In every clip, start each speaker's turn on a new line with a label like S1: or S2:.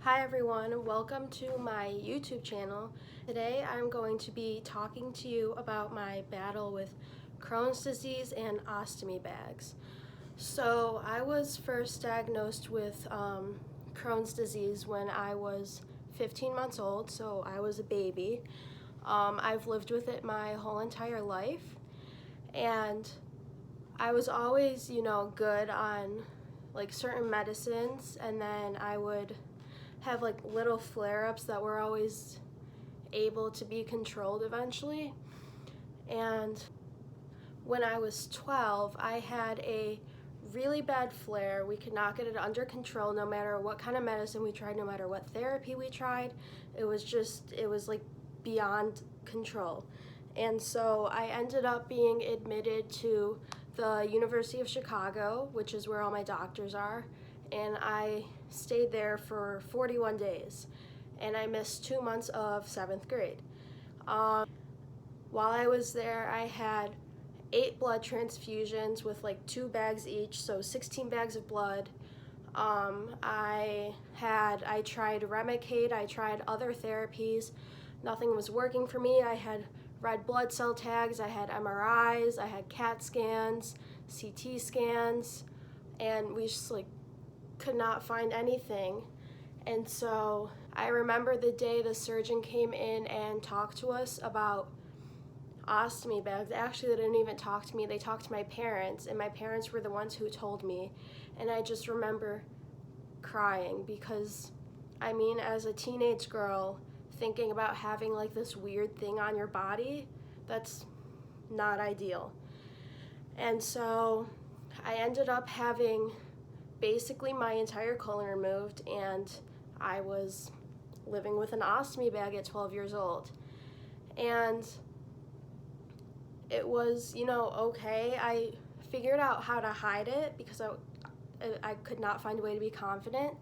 S1: Hi everyone, welcome to my YouTube channel. Today I'm going to be talking to you about my battle with Crohn's disease and ostomy bags. So I was first diagnosed with Crohn's disease when I was 15 months old, so I was a baby. I've lived with it my whole entire life, and I was always, good on like certain medicines, and then I would have like little flare-ups that were always able to be controlled eventually. And when I was 12, I had a really bad flare. We could not get it under control no matter what kind of medicine we tried, no matter what therapy we tried. It was like beyond control. And so I ended up being admitted to the University of Chicago, which is where all my doctors are, and I stayed there for 41 days, and I missed 2 months of 7th grade. While I was there, I had 8 blood transfusions with like 2 bags each, so 16 bags of blood. I tried Remicade, I tried other therapies. Nothing was working for me. I had red blood cell tags, I had MRIs, I had CAT scans, CT scans, and we just like could not find anything. And so I remember the day the surgeon came in and talked to us about ostomy bags. Actually, they didn't even talk to me. They talked to my parents, and my parents were the ones who told me. And I just remember crying because, as a teenage girl, thinking about having like this weird thing on your body, that's not ideal. And so I ended up having basically my entire colon removed, and I was living with an ostomy bag at 12 years old. And it was, okay. I figured out how to hide it because I could not find a way to be confident.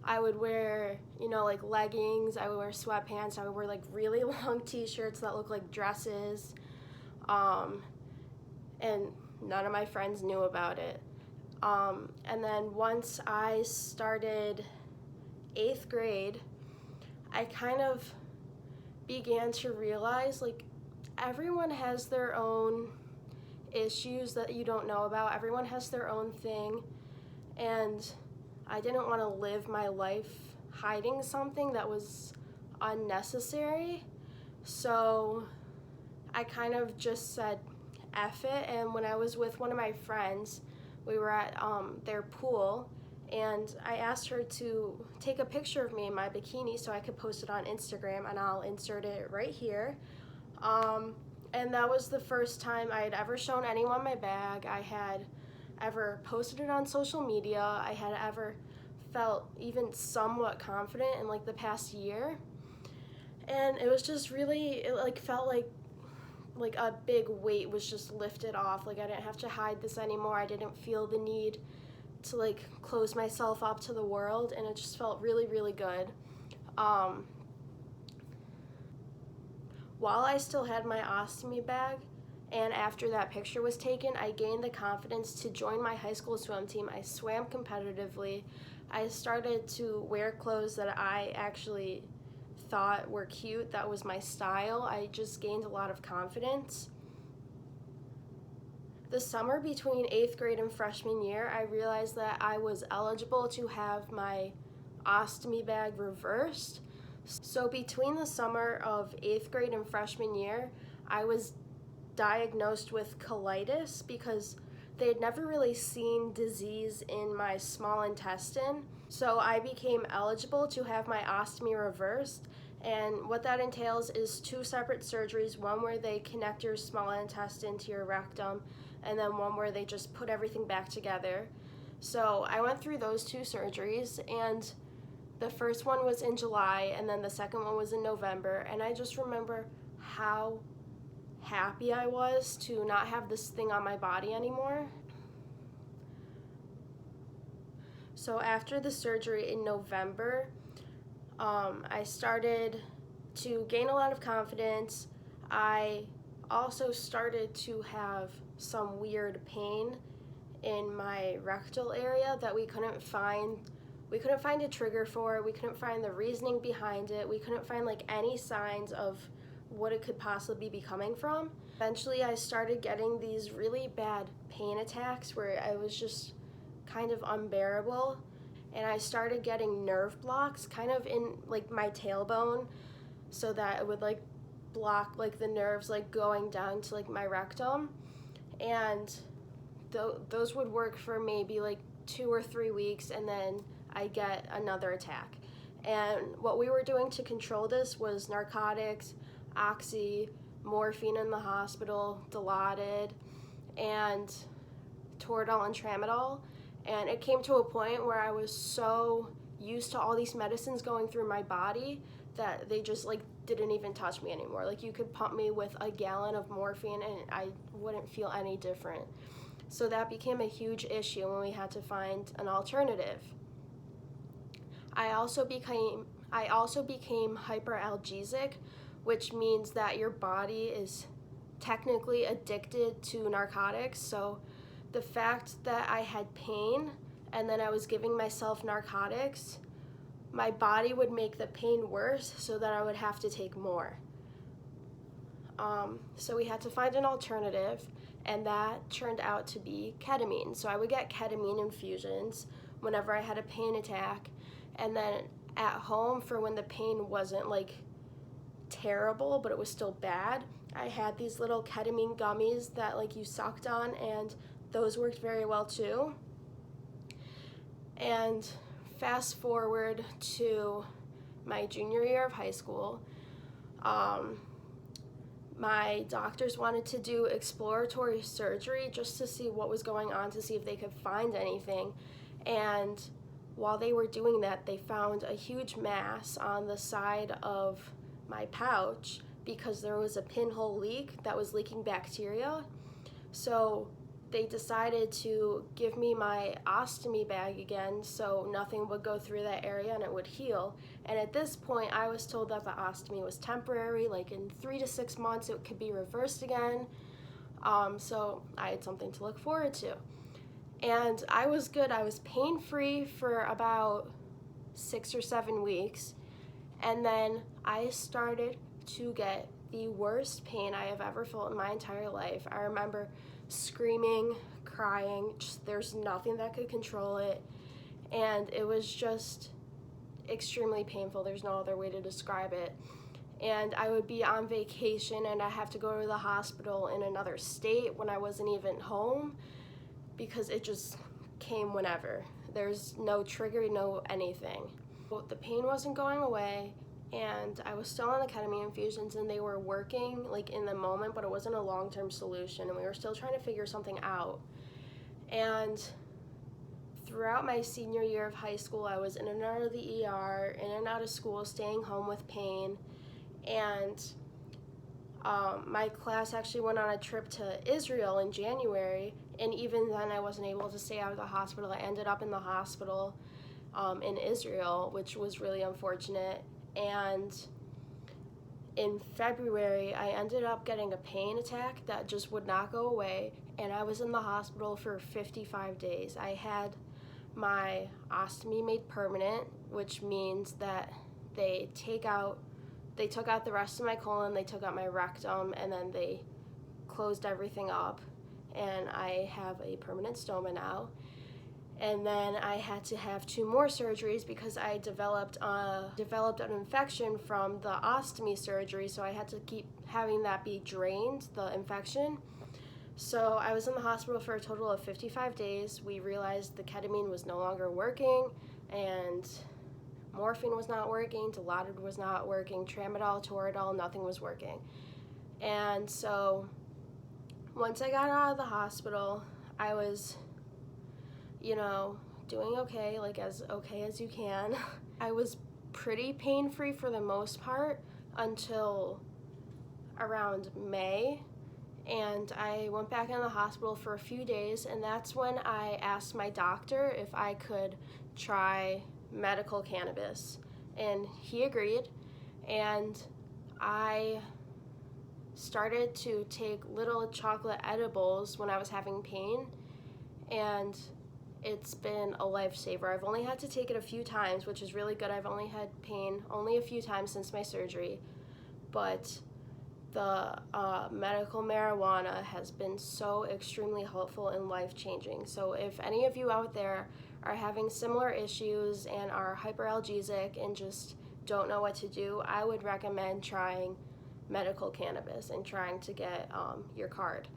S1: I would wear, like leggings, I would wear sweatpants, I would wear like really long t-shirts that look like dresses, and none of my friends knew about it. And then once I started 8th grade, I kind of began to realize like everyone has their own issues that you don't know about. Everyone has their own thing, and I didn't want to live my life hiding something that was unnecessary. So I kind of just said F it, and when I was with one of my friends, we were at their pool, and I asked her to take a picture of me in my bikini so I could post it on Instagram, and I'll insert it right here. And that was the first time I had ever shown anyone my bag. I had ever posted it on social media. I had ever felt even somewhat confident in like the past year. And it was just really, it like felt like a big weight was just lifted off. Like I didn't have to hide this anymore. I didn't feel the need to like close myself up to the world, and it just felt really, really good. While I still had my ostomy bag, and after that picture was taken, I gained the confidence to join my high school swim team. I swam competitively. I started to wear clothes that I actually thought were cute. That was my style. I just gained a lot of confidence. The summer between 8th grade and freshman year, I realized that I was eligible to have my ostomy bag reversed. So between the summer of 8th grade and freshman year, I was diagnosed with colitis because they had never really seen disease in my small intestine. So I became eligible to have my ostomy reversed, and what that entails is 2 separate surgeries, one where they connect your small intestine to your rectum, and then one where they just put everything back together. So I went through those 2 surgeries, and the first one was in July, and then the second one was in November, and I just remember how happy I was to not have this thing on my body anymore. So after the surgery in November, I started to gain a lot of confidence. I also started to have some weird pain in my rectal area that we couldn't find we couldn't find a trigger for it. We couldn't find the reasoning behind it. We couldn't find like any signs of what it could possibly be coming from. Eventually I started getting these really bad pain attacks where I was just kind of unbearable, and I started getting nerve blocks kind of in like my tailbone, so that it would like block like the nerves like going down to like my rectum, and those would work for maybe like 2 or 3 weeks, and then I get another attack. And what we were doing to control this was narcotics, oxy, morphine in the hospital, Dilaudid, and Toradol and Tramadol. And it came to a point where I was so used to all these medicines going through my body that they just like didn't even touch me anymore. Like you could pump me with a gallon of morphine and I wouldn't feel any different. So that became a huge issue when we had to find an alternative. I also became hyperalgesic, which means that your body is technically addicted to narcotics. So the fact that I had pain and then I was giving myself narcotics, my body would make the pain worse so that I would have to take more. So we had to find an alternative, and that turned out to be ketamine. So I would get ketamine infusions whenever I had a pain attack, and then at home for when the pain wasn't like terrible but it was still bad, I had these little ketamine gummies that like you sucked on, and those worked very well too. And fast forward to my junior year of high school, my doctors wanted to do exploratory surgery just to see what was going on, to see if they could find anything. And while they were doing that, they found a huge mass on the side of my pouch because there was a pinhole leak that was leaking bacteria. So they decided to give me my ostomy bag again so nothing would go through that area and it would heal. And at this point, I was told that the ostomy was temporary, like in 3 to 6 months it could be reversed again. So I had something to look forward to. And I was good. I was pain-free for about 6 or 7 weeks. And then I started to get the worst pain I have ever felt in my entire life. I remember screaming, crying, just there's nothing that could control it. And it was just extremely painful. There's no other way to describe it. And I would be on vacation and I have to go to the hospital in another state when I wasn't even home because it just came whenever. There's no trigger, no anything. The pain wasn't going away, and I was still on the ketamine infusions and they were working like in the moment, but it wasn't a long-term solution and we were still trying to figure something out. And throughout my senior year of high school, I was in and out of the ER, in and out of school, staying home with pain. And my class actually went on a trip to Israel in January, and even then I wasn't able to stay out of the hospital. I ended up in the hospital in Israel, which was really unfortunate. And in February, I ended up getting a pain attack that just would not go away, and I was in the hospital for 55 days. I had my ostomy made permanent, which means that they took out the rest of my colon, they took out my rectum, and then they closed everything up, and I have a permanent stoma now. And then I had to have 2 more surgeries because I developed an infection from the ostomy surgery, so I had to keep having that be drained, the infection. So I was in the hospital for a total of 55 days. We realized the ketamine was no longer working, and morphine was not working, Dilaudid was not working, Tramadol, Toradol, nothing was working. And so once I got out of the hospital, I was doing okay, like as okay as you can. I was pretty pain-free for the most part until around May, and I went back in the hospital for a few days, and that's when I asked my doctor if I could try medical cannabis, and he agreed, and I started to take little chocolate edibles when I was having pain, and it's been a lifesaver. I've only had to take it a few times, which is really good. I've only had pain only a few times since my surgery, but the medical marijuana has been so extremely helpful and life-changing. So if any of you out there are having similar issues and are hyperalgesic and just don't know what to do, I would recommend trying medical cannabis and trying to get your card.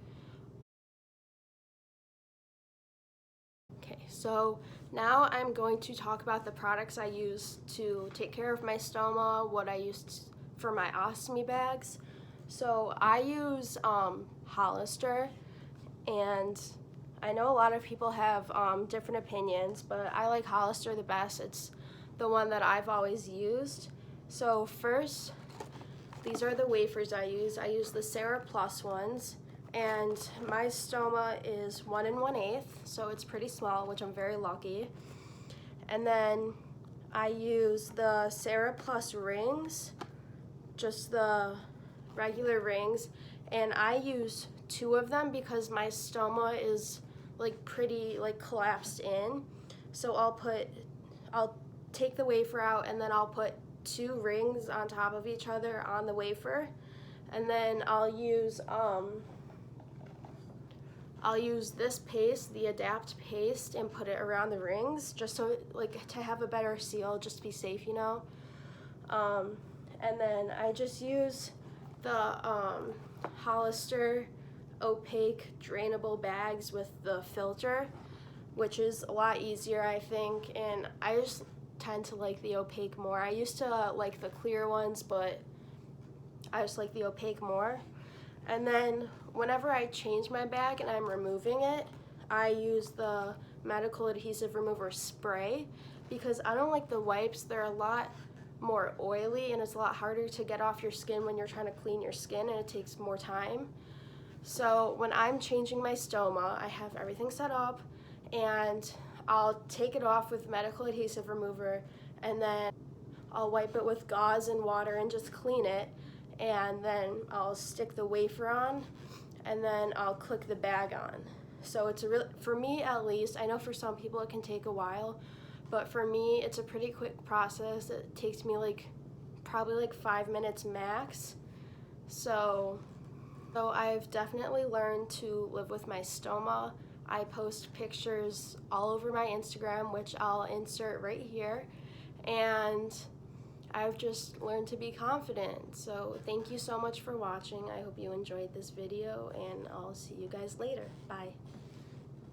S1: Okay, so now I'm going to talk about the products I use to take care of my stoma, what I use for my ostomy bags. So I use Hollister, and I know a lot of people have different opinions, but I like Hollister the best. It's the one that I've always used. So first, these are the wafers I use. I use the Sarah Plus ones, and my stoma is 1 1/8, so it's pretty small, which I'm very lucky. And then I use the Sarah Plus rings, just the regular rings, and I use 2 of them because my stoma is like pretty like collapsed in. So I'll take the wafer out, and then I'll put 2 rings on top of each other on the wafer, and then I'll use this paste, the Adapt paste, and put it around the rings just so like to have a better seal, just to be safe, you know. And then I just use the Hollister opaque drainable bags with the filter, which is a lot easier, I think, and I just tend to like the opaque more. I used to like the clear ones, but I just like the opaque more. And then whenever I change my bag and I'm removing it, I use the medical adhesive remover spray because I don't like the wipes. They're a lot more oily and it's a lot harder to get off your skin when you're trying to clean your skin, and it takes more time. So when I'm changing my stoma, I have everything set up, and I'll take it off with medical adhesive remover, and then I'll wipe it with gauze and water and just clean it, and then I'll stick the wafer on, and then I'll click the bag on. So it's for me at least, I know for some people it can take a while, but for me it's a pretty quick process. It takes me probably like 5 minutes max. So I've definitely learned to live with my stoma. I post pictures all over my Instagram, which I'll insert right here, and I've just learned to be confident. So thank you so much for watching. I hope you enjoyed this video, and I'll see you guys later. Bye.